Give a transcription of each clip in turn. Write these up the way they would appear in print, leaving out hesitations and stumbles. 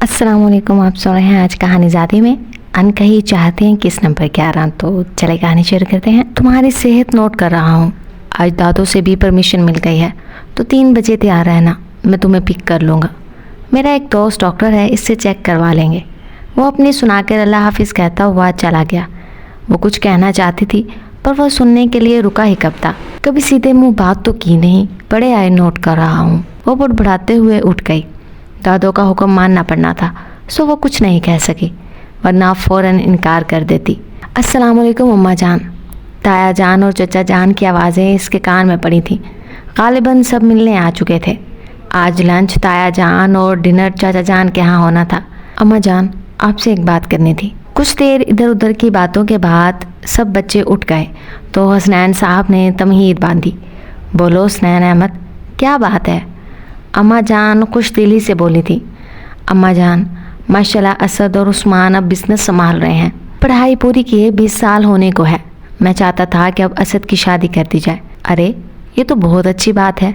अस्सलाम वालेकुम। आप सुन रहे हैं आज कहानी ज़ादी में। अनकही चाहते हैं किस नंबर 11। तो चले कहानी शेयर करते हैं। तुम्हारी सेहत नोट कर रहा हूँ। आज दादों से भी परमिशन मिल गई है तो 3 बजे तैयार रहना, मैं तुम्हें पिक कर लूँगा। मेरा एक दोस्त डॉक्टर है, इससे चेक करवा लेंगे। वो अपनी सुनाकर अल्लाह हाफिज़ कहता हुआ चला गया। वो कुछ कहना चाहती थी पर वह सुनने के लिए रुका ही कब था। कभी सीधे मुँह बात तो की नहीं, बड़े आए नोट कर रहा हूँ। वो बुड़बुड़ाते हुए उठ गई। दादों का हुक्म मानना पड़ना था, सो वो कुछ नहीं कह सकी, वरना फ़ौरन इनकार कर देती। अस्सलाम वालेकुम अम्मा जान। ताया जान और चचा जान की आवाज़ें इसके कान में पड़ी थीं। गालिबन सब मिलने आ चुके थे। आज लंच ताया जान और डिनर चाचा जान के यहाँ होना था। अम्मा जान, आपसे एक बात करनी थी। कुछ देर इधर उधर की बातों के बाद सब बच्चे उठ गए तो हसनैन साहब ने तमहीद बांधी। बोलो हसनैन अहमद, क्या बात है? अम्मा जान खुश दिली से बोली थी। अम्मा जान, माशाल्लाह असद और उस्मान अब बिज़नेस संभाल रहे हैं। पढ़ाई पूरी किए 20 साल होने को है। मैं चाहता था कि अब असद की शादी कर दी जाए। अरे ये तो बहुत अच्छी बात है।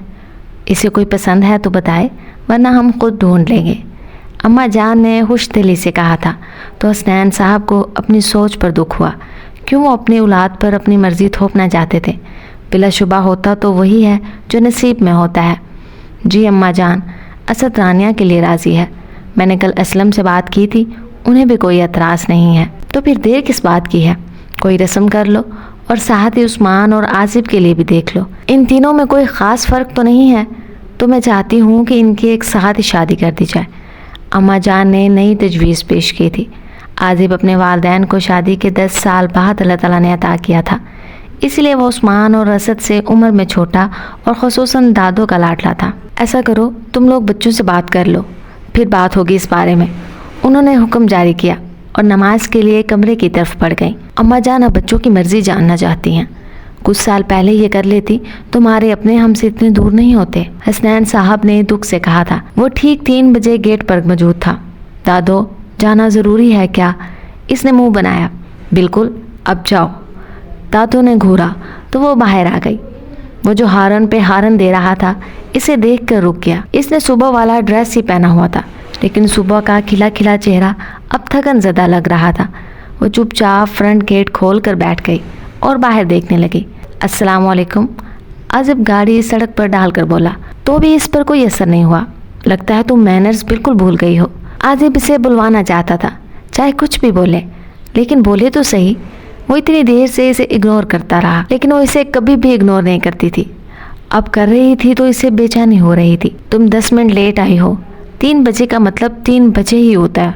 इसे कोई पसंद है तो बताए, वरना हम खुद ढूंढ लेंगे। अम्मा जान ने खुश दिली से कहा था तो हसनैन साहब को अपनी सोच पर दुख हुआ। क्यों वो अपनी औलाद पर अपनी मर्ज़ी थोपना चाहते थे? बिलाशुबा होता तो वही है जो नसीब में होता है। जी अम्मा जान, असद रानिया के लिए राज़ी है। मैंने कल असलम से बात की थी, उन्हें भी कोई एतराज़ नहीं है। तो फिर देर किस बात की है? कोई रस्म कर लो और साथ ही उस्मान और आसिफ के लिए भी देख लो। इन तीनों में कोई ख़ास फ़र्क तो नहीं है, तो मैं चाहती हूँ कि इनकी एक साथ ही शादी कर दी जाए। अम्मा जान ने नई तजवीज़ पेश की थी। आसिफ अपने वालिदैन को शादी के 10 साल बाद अल्लाह ताला ने अता किया था, इसलिए वो उस्मान और असद से उम्र में छोटा और ख़ुसूसन दादों का लाडला था। ऐसा करो, तुम लोग बच्चों से बात कर लो, फिर बात होगी इस बारे में। उन्होंने हुक्म जारी किया और नमाज के लिए कमरे की तरफ बढ़ गईं। अम्मा जान अब बच्चों की मर्ज़ी जानना चाहती हैं। कुछ साल पहले ये कर लेती, तुम्हारे अपने हमसे इतने दूर नहीं होते। हसनैन साहब ने दुख से कहा था। वो ठीक 3 बजे गेट पर मौजूद था। दादो, जाना ज़रूरी है क्या? इसने मुंह बनाया। बिल्कुल, अब जाओ। दादो ने घूरा तो वो बाहर आ गई। वो जो हारन पे हारन दे रहा था, इसे देख कर रुक गया। इसने सुबह वाला ड्रेस ही पहना हुआ था, लेकिन सुबह का खिला खिला चेहरा अब थकन ज़दा लग रहा था। वो चुपचाप फ्रंट गेट खोल कर बैठ गई और बाहर देखने लगी। अस्सलाम वालेकुम। आसिफ गाड़ी सड़क पर डालकर बोला, तो भी इस पर कोई असर नहीं हुआ। लगता है तुम मैनर्स बिल्कुल भूल गई हो। आसिफ इसे बुलवाना चाहता था, चाहे कुछ भी बोले, लेकिन बोले तो सही। वो इतनी देर से इसे इग्नोर करता रहा, लेकिन वो इसे कभी भी इग्नोर नहीं करती थी। अब कर रही थी तो इसे बेचैनी हो रही थी। तुम 10 मिनट लेट आई हो। 3 बजे का मतलब 3 बजे ही होता है।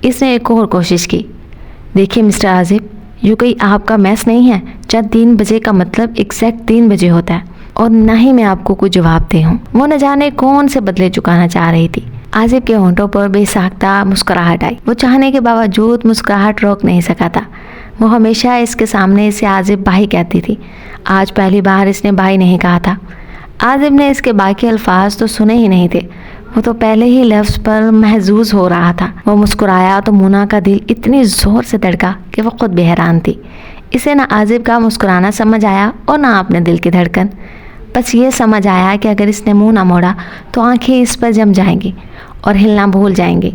इसने एक और कोशिश की। देखिए मिस्टर आसिफ, यूँ कोई आपका मैस नहीं है। जब 3 बजे का मतलब एग्जैक्ट 3 बजे होता है, और ना ही मैं आपको कोई जवाब दे हूँ। वो न जाने कौन से बदले चुकाना चाह रही थी। आसिफ के होंठों पर बेसाख्ता मुस्कुराहट आई। वो चाहने के बावजूद मुस्कुराहट रोक नहीं सका था। वो हमेशा इसके सामने इसे आसिफ भाई कहती थी। आज पहली बार इसने भाई नहीं कहा था। आसिफ ने इसके बाकी अल्फाज तो सुने ही नहीं थे। वो तो पहले ही लफ्ज़ पर महजूज हो रहा था। वो मुस्कुराया तो मुना का दिल इतनी ज़ोर से धड़का कि वो खुद भी हैरान थी। इसे ना आसिफ का मुस्कुराना समझ आया और ना अपने दिल की धड़कन। बस ये समझ आया कि अगर इसने मुंह ना मोड़ा तो आंखें इस पर जम जाएंगी और हिलना भूल जाएंगी।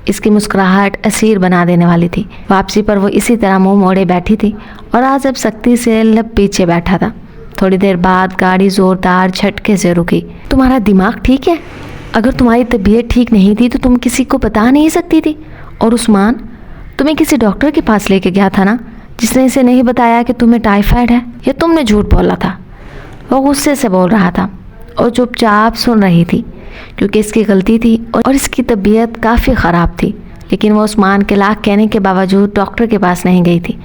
इसकी मुस्कुराहट असीर बना देने वाली थी। वापसी पर वो इसी तरह मुंह मोड़े बैठी थी और आसिफ सख्ती से लब पीछे बैठा था। थोड़ी देर बाद गाड़ी ज़ोरदार झटके से रुकी। तुम्हारा दिमाग ठीक है? अगर तुम्हारी तबीयत ठीक नहीं थी तो तुम किसी को बता नहीं सकती थी। और उस्मान, तुम्हें किसी डॉक्टर के पास लेके गया था ना, जिसने इसे नहीं बताया कि तुम्हें टाइफाइड है? या तुमने झूठ बोला था? वो गुस्से से बोल रहा था और चुपचाप सुन रही थी, क्योंकि इसकी गलती थी और इसकी तबीयत काफ़ी ख़राब थी। लेकिन वो उस्मान के लाख कहने के बावजूद डॉक्टर के पास नहीं गई थी,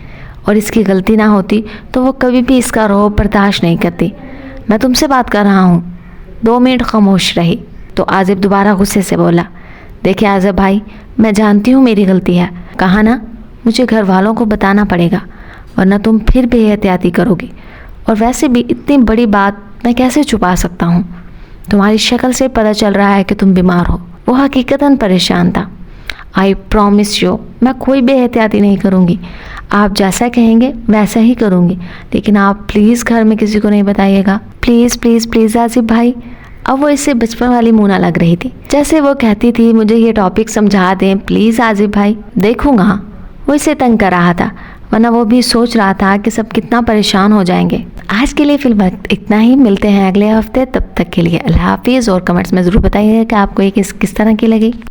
और इसकी गलती ना होती तो वो कभी भी इसका रौब बर्दाश्त नहीं करती। मैं तुमसे बात कर रहा हूँ। 2 मिनट खामोश रही तो आसिफ दोबारा गुस्से से बोला, देखिए आसिफ भाई, मैं जानती हूँ मेरी गलती है। कहा ना, मुझे घर वालों को बताना पड़ेगा, वरना तुम फिर बेहतियाती करोगी। और वैसे भी इतनी बड़ी बात मैं कैसे छुपा सकता हूँ? तुम्हारी शक्ल से पता चल रहा है कि तुम बीमार हो। वो हकीकतन परेशान था। आई प्रॉमिस यू, मैं कोई बेहतियाती नहीं करूँगी। आप जैसा कहेंगे वैसा ही करूँगी, लेकिन आप प्लीज़ घर में किसी को नहीं बताइएगा। प्लीज़ प्लीज़ प्लीज़ आसिफ भाई, अब वो इससे बचपन वाली मूना लग रही थी। जैसे वो कहती थी मुझे ये टॉपिक समझा दें प्लीज़ आसिफ भाई। देखूंगा। वो इसे तंग कर रहा था, वरना वो भी सोच रहा था कि सब कितना परेशान हो जाएंगे। आज के लिए फिल्म इतना ही, मिलते हैं अगले हफ्ते। तब तक के लिए अल्लाह हाफिज़ और कमेंट्स में ज़रूर बताइएगा कि आपको ये किस तरह की लगी।